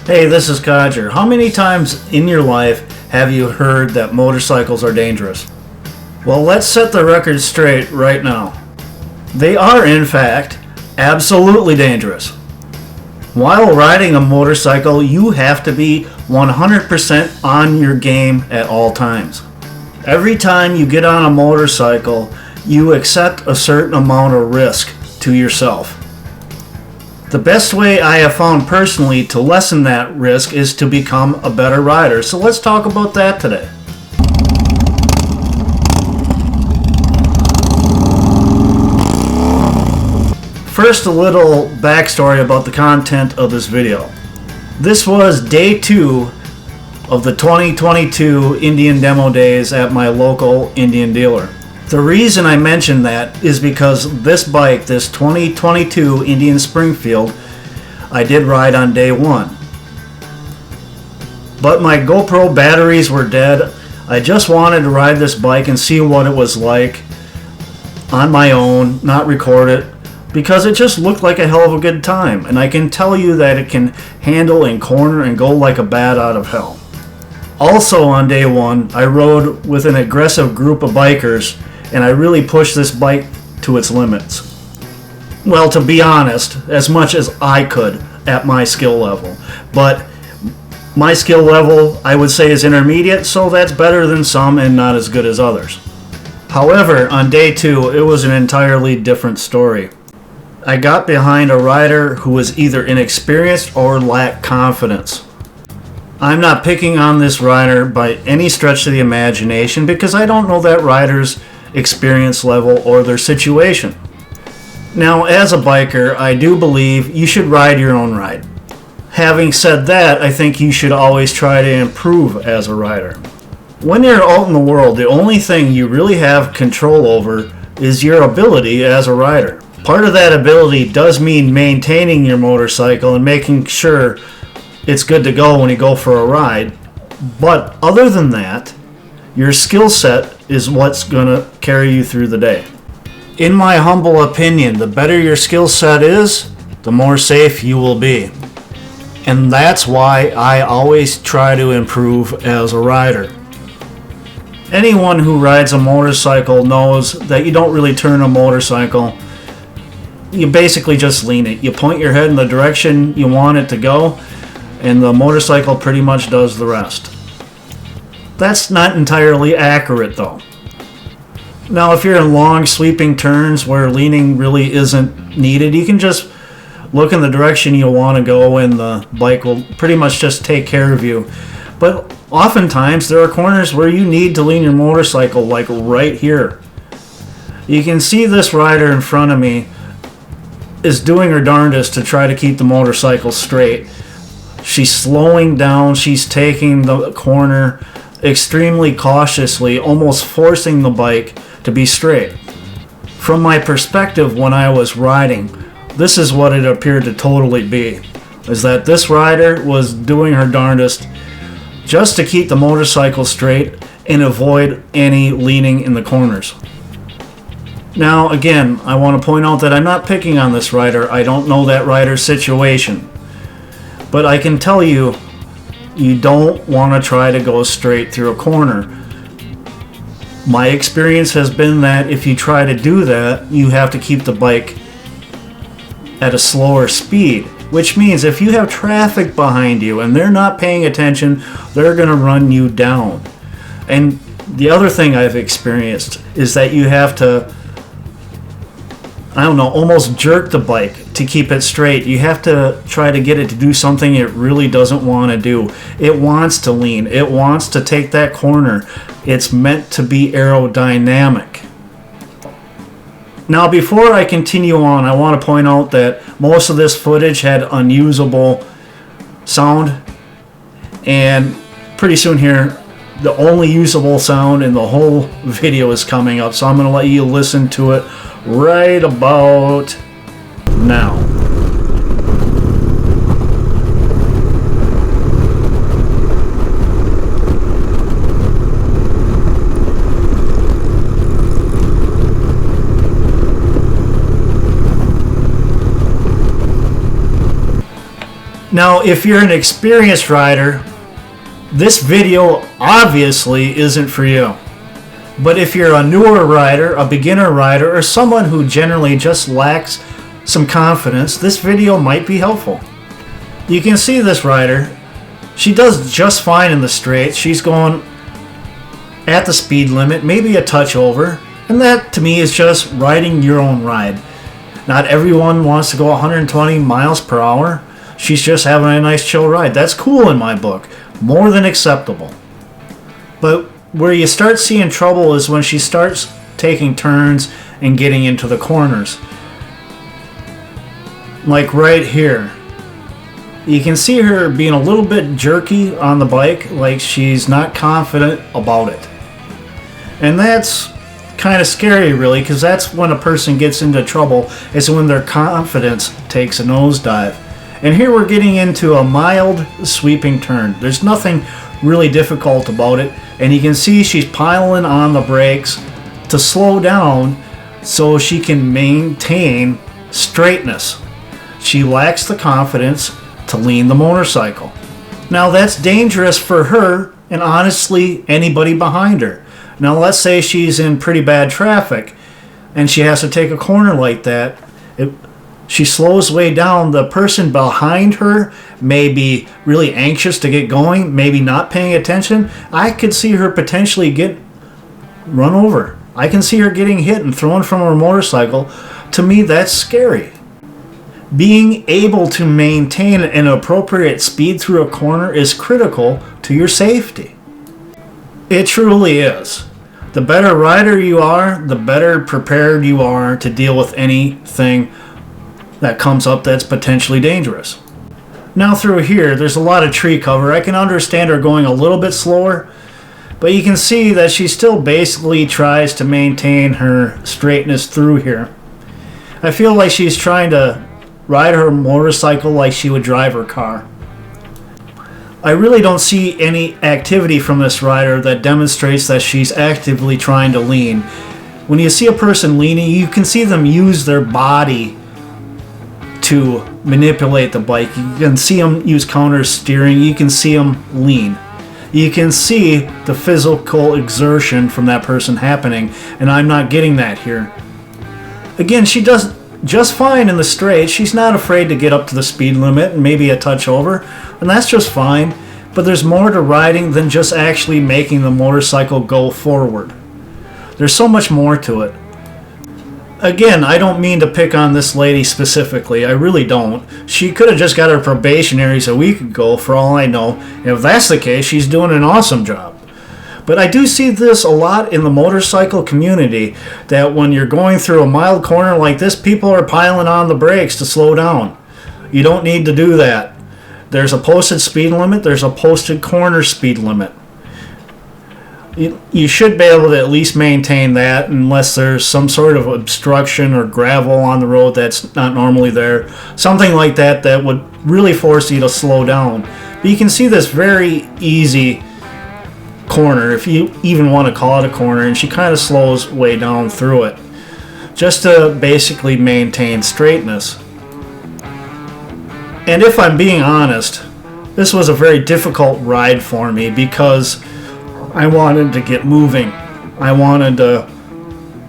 Hey, this is Codger. How many times in your life have you heard that motorcycles are dangerous? Well, let's set the record straight right now. They are, in fact, absolutely dangerous. While riding a motorcycle, you have to be 100% on your game at all times. Every time you get on a motorcycle, you accept a certain amount of risk to yourself. The best way I have found personally to lessen that risk is to become a better rider. So let's talk about that today. First, a little backstory about the content of this video. This was day 2 of the 2022 Indian Demo Days at my local Indian dealer. The reason I mention that is because this bike, this 2022 Indian Springfield, I did ride on day 1. But my GoPro batteries were dead. I just wanted to ride this bike and see what it was like on my own, not record it, because it just looked like a hell of a good time. And I can tell you that it can handle and corner and go like a bat out of hell. Also on day 1, I rode with an aggressive group of bikers, and I really pushed this bike to its limits. Well, to be honest, as much as I could at my skill level. But my skill level, I would say, is intermediate, so that's better than some and not as good as others. However, on day 2, it was an entirely different story. I got behind a rider who was either inexperienced or lacked confidence. I'm not picking on this rider by any stretch of the imagination because I don't know that rider's experience level or their situation. Now, as a biker, I do believe you should ride your own ride. Having said that, I think you should always try to improve as a rider. When you're out in the world, the only thing you really have control over is your ability as a rider. Part of that ability does mean maintaining your motorcycle and making sure it's good to go when you go for a ride. But other than that, your skill set is what's going to carry you through the day. In my humble opinion, the better your skill set is, the more safe you will be. And that's why I always try to improve as a rider. Anyone who rides a motorcycle knows that you don't really turn a motorcycle. You basically just lean it. You point your head in the direction you want it to go, and the motorcycle pretty much does the rest. That's not entirely accurate though. Now, if you're in long sweeping turns where leaning really isn't needed, you can just look in the direction you want to go and the bike will pretty much just take care of you. But oftentimes there are corners where you need to lean your motorcycle, like right here. You can see this rider in front of me is doing her darndest to try to keep the motorcycle straight. She's slowing down, she's taking the corner extremely cautiously, almost forcing the bike to be straight. From my perspective when I was riding, this is what it appeared to totally be, is that this rider was doing her darndest just to keep the motorcycle straight and avoid any leaning in the corners. Now again, I want to point out that I'm not picking on this rider. I don't know that rider's situation. But I can tell you, you don't want to try to go straight through a corner. My experience has been that if you try to do that, you have to keep the bike at a slower speed, which means if you have traffic behind you and they're not paying attention, they're going to run you down. And the other thing I've experienced is that you have to, almost jerk the bike to keep it straight. You have to try to get it to do something it really doesn't want to do. It wants to lean. It wants to take that corner. It's meant to be aerodynamic. Now, before I continue on, I want to point out that most of this footage had unusable sound. And pretty soon here, the only usable sound in the whole video is coming up. So I'm going to let you listen to it right about now. Now, if you're an experienced rider, this video obviously isn't for you. But if you're a newer rider, a beginner rider, or someone who generally just lacks some confidence, this video might be helpful. You can see this rider. She does just fine in the straight. She's going at the speed limit, maybe a touch over. And that to me is just riding your own ride. Not everyone wants to go 120 miles per hour. She's just having a nice chill ride. That's cool in my book. More than acceptable. But where you start seeing trouble is when she starts taking turns and getting into the corners. Like right here. You can see her being a little bit jerky on the bike, like she's not confident about it. And that's kind of scary, really, because that's when a person gets into trouble, is when their confidence takes a nosedive. And here we're getting into a mild sweeping turn. There's nothing really difficult about it, and you can see she's piling on the brakes to slow down so she can maintain straightness. She lacks the confidence to lean the motorcycle. Now that's dangerous for her and honestly anybody behind her. Now let's say she's in pretty bad traffic and she has to take a corner like that. She slows way down. The person behind her may be really anxious to get going, maybe not paying attention. I could see her potentially get run over. I can see her getting hit and thrown from her motorcycle. To me, that's scary. Being able to maintain an appropriate speed through a corner is critical to your safety. It truly is. The better rider you are, the better prepared you are to deal with anything that comes up that's potentially dangerous. Now through here, there's a lot of tree cover. I can understand her going a little bit slower, but you can see that she still basically tries to maintain her straightness through here. I feel like she's trying to ride her motorcycle like she would drive her car. I really don't see any activity from this rider that demonstrates that she's actively trying to lean. When you see a person leaning, you can see them use their body to manipulate the bike. You can see them use counter steering. You can see them lean. You can see the physical exertion from that person happening, and I'm not getting that here. Again, she does just fine in the straight. She's not afraid to get up to the speed limit and maybe a touch over, and that's just fine. But there's more to riding than just actually making the motorcycle go forward. There's so much more to it. Again, I don't mean to pick on this lady specifically. I really don't. She could have just got her probationaries a week ago, for all I know. And if that's the case, she's doing an awesome job. But I do see this a lot in the motorcycle community, that when you're going through a mild corner like this, people are piling on the brakes to slow down. You don't need to do that. There's a posted speed limit. There's a posted corner speed limit. You should be able to at least maintain that unless there's some sort of obstruction or gravel on the road that's not normally there. Something like that that would really force you to slow down. But you can see this very easy corner, if you even want to call it a corner, and she kind of slows way down through it just to basically maintain straightness. And if I'm being honest, this was a very difficult ride for me because I wanted to get moving. I wanted to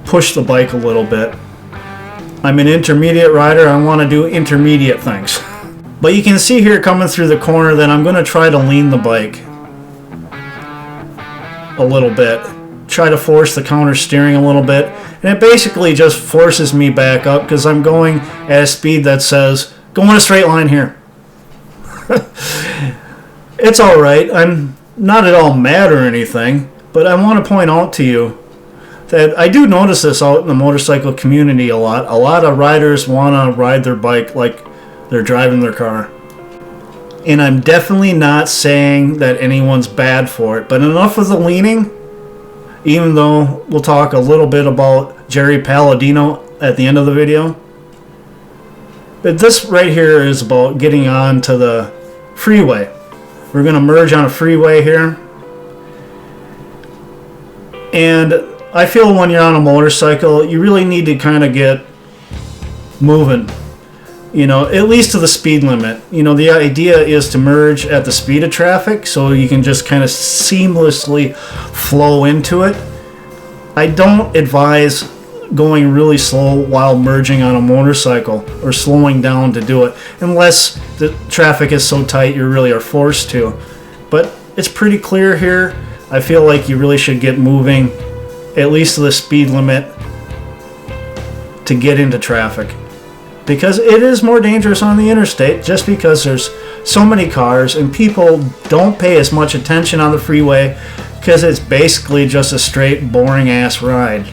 push the bike a little bit. I'm an intermediate rider. I want to do intermediate things. But you can see here coming through the corner that I'm going to try to lean the bike a little bit. Try to force the counter steering a little bit. And it basically just forces me back up because I'm going at a speed that says, go in a straight line here. It's alright. I'm not at all mad or anything, but I want to point out to you that I do notice this out in the motorcycle community a lot. A lot of riders want to ride their bike like they're driving their car. And I'm definitely not saying that anyone's bad for it, but enough of the leaning, even though we'll talk a little bit about Jerry Palladino at the end of the video. But this right here is about getting on to the freeway. We're going to merge on a freeway here. And I feel when you're on a motorcycle, you really need to kind of get moving. at least to the speed limit. The idea is to merge at the speed of traffic so you can just kind of seamlessly flow into it. I don't advise going really slow while merging on a motorcycle or slowing down to do it unless the traffic is so tight you really are forced to. But it's pretty clear here. I feel like you really should get moving at least to the speed limit to get into traffic, because it is more dangerous on the interstate just because there's so many cars and people don't pay as much attention on the freeway because it's basically just a straight boring ass ride.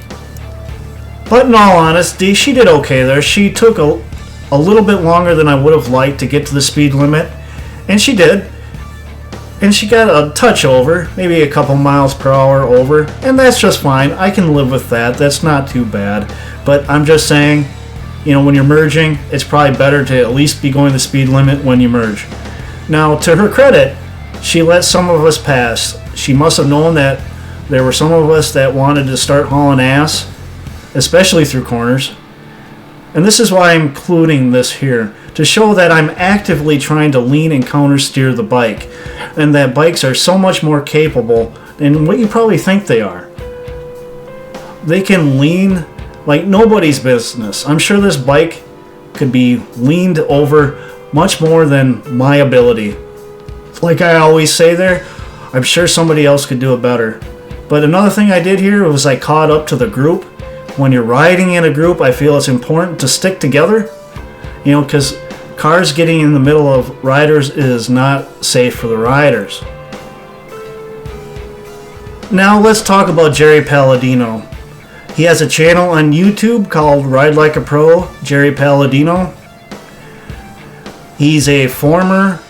But in all honesty, she did okay there. She took a little bit longer than I would have liked to get to the speed limit, and she did. And she got a touch over, maybe a couple miles per hour over, and that's just fine. I can live with that. That's not too bad. But I'm just saying, when you're merging, it's probably better to at least be going the speed limit when you merge. Now, to her credit, she let some of us pass. She must have known that there were some of us that wanted to start hauling ass, especially through corners. And this is why I'm including this here, to show that I'm actively trying to lean and counter steer the bike, and that bikes are so much more capable than what you probably think they are. They can lean like nobody's business. I'm sure this bike could be leaned over much more than my ability. Like I always say there, I'm sure somebody else could do it better. But another thing I did here was I caught up to the group. When you're riding in a group, I feel it's important to stick together, because cars getting in the middle of riders is not safe for the riders. Now let's talk about Jerry Palladino. He has a channel on YouTube called Ride Like a Pro, Jerry Palladino. He's a former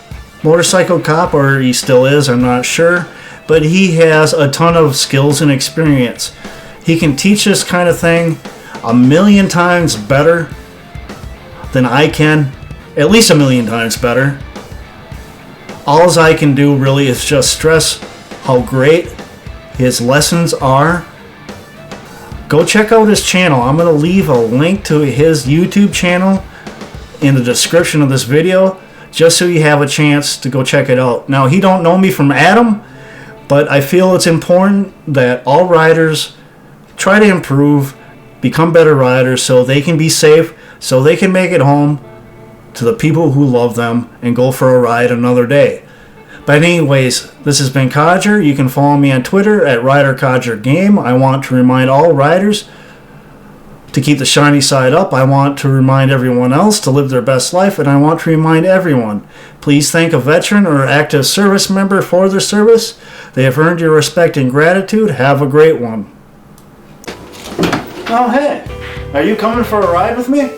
motorcycle cop, or he still is, I'm not sure, but he has a ton of skills and experience. He can teach this kind of thing 1,000,000 times better than I can, at least 1,000,000 times better. All I can do really is just stress how great his lessons are. Go check out his channel. I'm going to leave a link to his YouTube channel in the description of this video, just so you have a chance to go check it out. Now, he don't know me from Adam, but I feel it's important that all riders try to improve, become better riders so they can be safe, so they can make it home to the people who love them and go for a ride another day. But anyways, this has been Codger. You can follow me on Twitter at RiderCodgerGame. I want to remind all riders to keep the shiny side up. I want to remind everyone else to live their best life, and I want to remind everyone, please thank a veteran or active service member for their service. They have earned your respect and gratitude. Have a great one. Oh, hey, are you coming for a ride with me?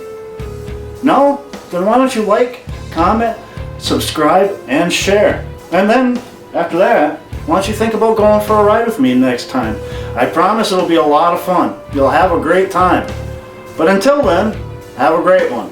No? Then why don't you like, comment, subscribe, and share? And then, after that, why don't you think about going for a ride with me next time? I promise it'll be a lot of fun. You'll have a great time. But until then, have a great one.